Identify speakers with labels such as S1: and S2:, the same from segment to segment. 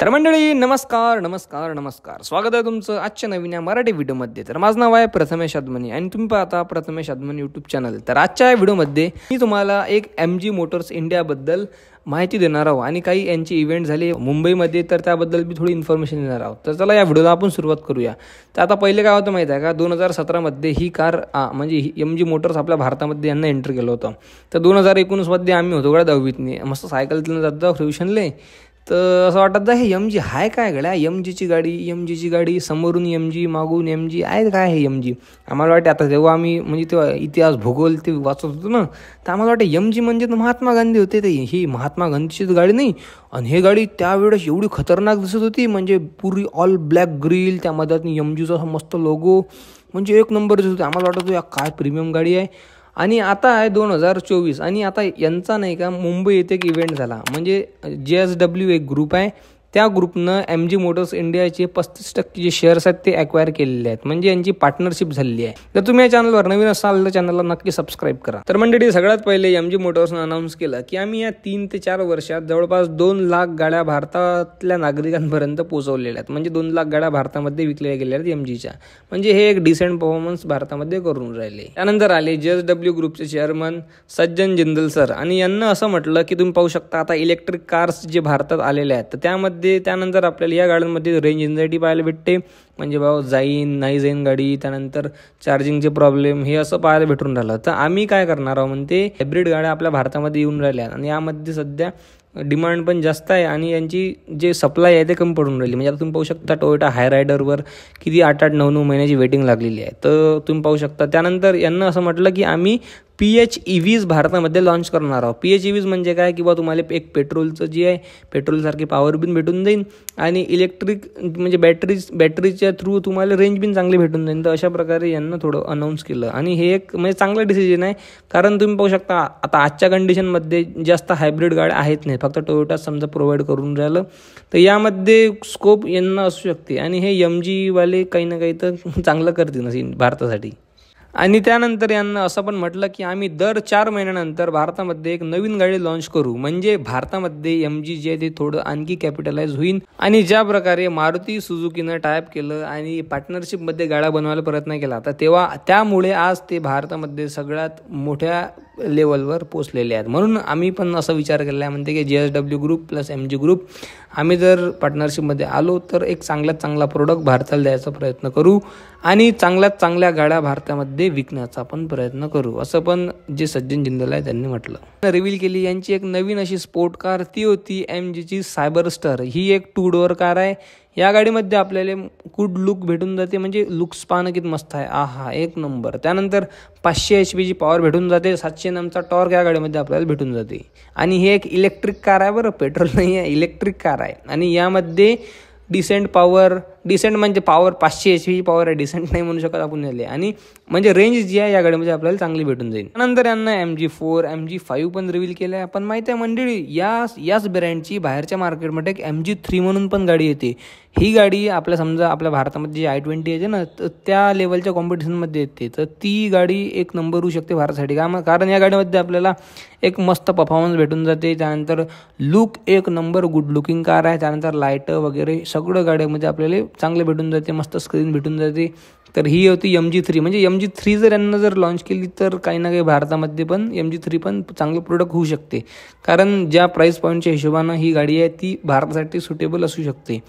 S1: तर मंडळी नमस्कार नमस्कार नमस्कार, स्वागत आहे तुमचं आजच्या नवीन या मराठी व्हिडिओमध्ये। तर माझं नाव आहे प्रथमेश अदमनी आणि तुम्ही पाहता प्रथमेश अदमनी यूट्यूब चॅनल। तर आजच्या या व्हिडिओमध्ये मी तुम्हाला एक MG मोटर्स इंडियाबद्दल माहिती देणार आहोत आणि काही यांचे इव्हेंट झाले मुंबईमध्ये, तर त्याबद्दल मी थोडी इन्फॉर्मेशन देणार आहोत। तर चला या व्हिडिओला आपण सुरुवात करूया। तर आता पहिले काय होतं माहिती आहे का, 2017 मध्ये ही कार म्हणजे MG मोटर्स आपल्या भारतामध्ये यांना एंट्री केलं होतं। तर 2019 मध्ये आम्ही होतो गड्या 10वीतनी, मस्त सायकलतून जात फ्युशनले। तर असं वाटत हे MG हाय काय गड्या, MGची गाडी समोरून MG मागून MG आहे काय हे MG। आम्हाला वाटते आता तेव्हा आम्ही म्हणजे तेव्हा इतिहास भूगोल ते वाचत होतो ना, तर आम्हाला वाटते MG म्हणजे महात्मा गांधी होते, ते ही महात्मा गांधीचीच गाडी नाही। आणि हे गाडी त्यावेळेस एवढी खतरनाक दिसत होती, म्हणजे पुरी ऑल ब्लॅक ग्रिल, त्या मधात MGचा मस्त लोगो, म्हणजे एक नंबर दिसत होते। आम्हाला वाटत या काय प्रीमियम गाडी आहे। आणि आता आहे 2024 आणि आता यांचा नाही का मुंबई येथे एक इव्हेंट झाला, म्हणजे JSW एक ग्रुप आहे, त्या ग्रुपनं MG मोटर्स इंडियाचे 35% जे शेअर्स आहेत ते ॲक्वायर केलेले आहेत, म्हणजे यांची पार्टनरशिप झालेली आहे। तर तुम्ही या चॅनलवर नवीन असाल तर चॅनलला नक्की सबस्क्राईब करा। तर मंडळी सगळ्यात पहिले MG मोटर्सनं अनाऊन्स केलं की आम्ही या 3 ते 4 वर्षात जवळपास 2 लाख गाड्या भारतातल्या नागरिकांपर्यंत पोहोचवलेल्या आहेत, म्हणजे 2 लाख गाड्या भारतामध्ये विकल्या गेल्या आहेत MGच्या, म्हणजे हे एक डिसेंट परफॉर्मन्स भारतामध्ये करून राहिले। त्यानंतर आले JSW ग्रुपचे चेअरमन सज्जन जिंदल सर, आणि यांना असं म्हटलं की तुम्ही पाहू शकता आता इलेक्ट्रिक कार्स जे भारतात आलेले आहेत, तर त्यानंतर आपल्याला या गाड्यांमध्ये रेंज एन्झायटी पाहायला भेटते, म्हणजे भाऊ जाईन नाही जाईन गाडी, त्यानंतर चार्जिंगचे प्रॉब्लेम हे असं पाहायला भेटून राहिलं। तर आम्ही काय करणार आहोत म्हणते, हायब्रिड गाड्या आपल्या भारतामध्ये येऊन राहिल्या आणि यामध्ये सध्या डिमांड पण जास्त आहे आणि यांची जे सप्लाय आहे ते कमी पडून राहिली। म्हणजे आता तुम्ही पाहू शकता टोयोटा हाय रायडरवर किती 8-8, 9-9 महिन्याची वेटिंग लागलेली आहे, तर तुम्ही पाहू शकता। त्यानंतर यांना असं म्हटलं की आम्ही PHEVs भारतामध्ये लॉन्च करणार आहोत। PHEVs म्हणजे काय, किंवा तुम्हाला एक पेट्रोलचं जे आहे पेट्रोलसारखी पॉवर बिन भेटून जाईल आणि इलेक्ट्रिक म्हणजे बॅटरीच्या थ्रू तुम्हाला रेंज बिन चांगली भेटून जाईल। तर अशा प्रकारे यांना थोडं अनाऊन्स केलं आणि हे एक म्हणजे चांगलं डिसिजन आहे, कारण तुम्ही पाहू शकता आता आजच्या कंडिशनमध्ये जास्त हायब्रिड गाड्या आहेत नाही, फक्त टोयोटा समजा प्रोव्हाइड करून राहिलं, तर यामध्ये स्कोप यांना असू शकते आणि हे MG वाले काही ना काही तर चांगलं करतील नसेल भारतासाठी। आणि त्यानंतर यांना असं पण म्हटलं की आम्ही दर 4 महिन्यानंतर भारतामध्ये एक नवीन गाडी लॉन्च करू, म्हणजे भारतामध्ये MG जे आहे ते थोडं आणखी कॅपिटलाइज होईल। आणि ज्या प्रकारे मारुती सुझुकीनं टायअप केलं आणि पार्टनरशिपमध्ये गाड्या बनवायला प्रयत्न केला, तर त्यामुळे आज ते भारतामध्ये सगळ्यात मोठ्या लेवलवर पोचलेले आहेत। म्हणून आम्ही पण असा विचार केला आहे म्हणते की JSW group plus MG group आम्ही जर पार्टनरशिपमध्ये आलो तर एक चांगल्यात चांगला प्रोडक्ट भारताला द्यायचा प्रयत्न करू आणि चांगल्यात चांगल्या गाड्या भारतामध्ये विकण्याचा पण प्रयत्न करू, असं पण जे सज्जन जिंदल आहे त्यांनी म्हटलं। रिव्हील केली यांची एक नवीन अशी स्पोर्ट कार, ती होती MGची सायबरस्टर। ही एक 2 डोअर कार आहे। या गाडीमध्ये आपल्याला गुड लुक भेटून जाते, म्हणजे लुक्स पाहणं किती मस्त आहे, आहा एक नंबर। त्यानंतर 500 HP पॉवर भेटून जाते, 700 Nm टॉर्क या गाडीमध्ये आपल्याला भेटून जाते। आणि ही एक इलेक्ट्रिक कार आहे बरं, पेट्रोल नाही आहे, इलेक्ट्रिक कार आहे। आणि यामध्ये डिसेंट म्हणजे पॉवर 500 HP पॉवर आहे, डिसेंट नाही म्हणू शकत आपण याले, आणि म्हणजे रेंज जी आहे या गाडीमध्ये आपल्याला चांगली भेटून जाईल। त्यानंतर यांना MG4 MG5 पण रिव्हील केलं आहे। पण माहिती आहे मंडळी, याच ब्रँडची बाहेरच्या मार्केटमध्ये एक MG3 म्हणून पण गाडी येते। ही गाडी समजा आपल्या भारतामध्ये जे I-20 येते ना, तर त्या लेवलच्या कॉम्पिटिशनमध्ये येते, तर ती गाडी एक नंबर होऊ शकते भारतासाठी, कारण या गाडीमध्ये आपल्याला एक मस्त परफॉर्मन्स भेटून जाते। त्यानंतर लुक एक नंबर गुड लुकिंग कार आहे। त्यानंतर लाईट वगैरे सगळं गाड्यामध्ये आपल्याला चांगले भेटून जाते, मस्त स्क्रीन भेटून जाते। तर ही होती MG3, म्हणजे MG3 जर यांना जर लॉन्च केली तर काही ना काही भारतामध्ये पण MG3 पण चांगलं प्रोडक्ट होऊ शकते, कारण ज्या प्राईस पॉईंटच्या हिशोबानं ही गाडी आहे ती भारतासाठी सुटेबल असू शकते।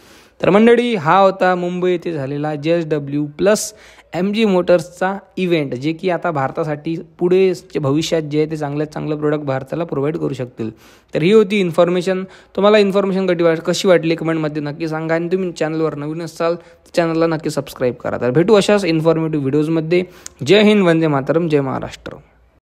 S1: तर मंडळी हा होता मुंबई येथे झालेला JSW प्लस MG मोटर्सचा इव्हेंट, जे की आता भारतासाठी पुढे भविष्यात जे आहे ते चांगल्यात चांगलं प्रोडक्ट भारताला प्रोव्हाइड करू शकतील। तर ही होती इन्फॉर्मेशन। तुम्हाला इन्फॉर्मेशन कशी वाटली कमेंटमध्ये नक्की सांगा, आणि तुम्ही चॅनलवर नवीन असाल तर चॅनलला नक्की सबस्क्राईब करा। तर भेटू अशाच इन्फॉर्मेटिव्ह व्हिडिओजमध्ये। जय हिंद, वंदे मातरम, जय महाराष्ट्र।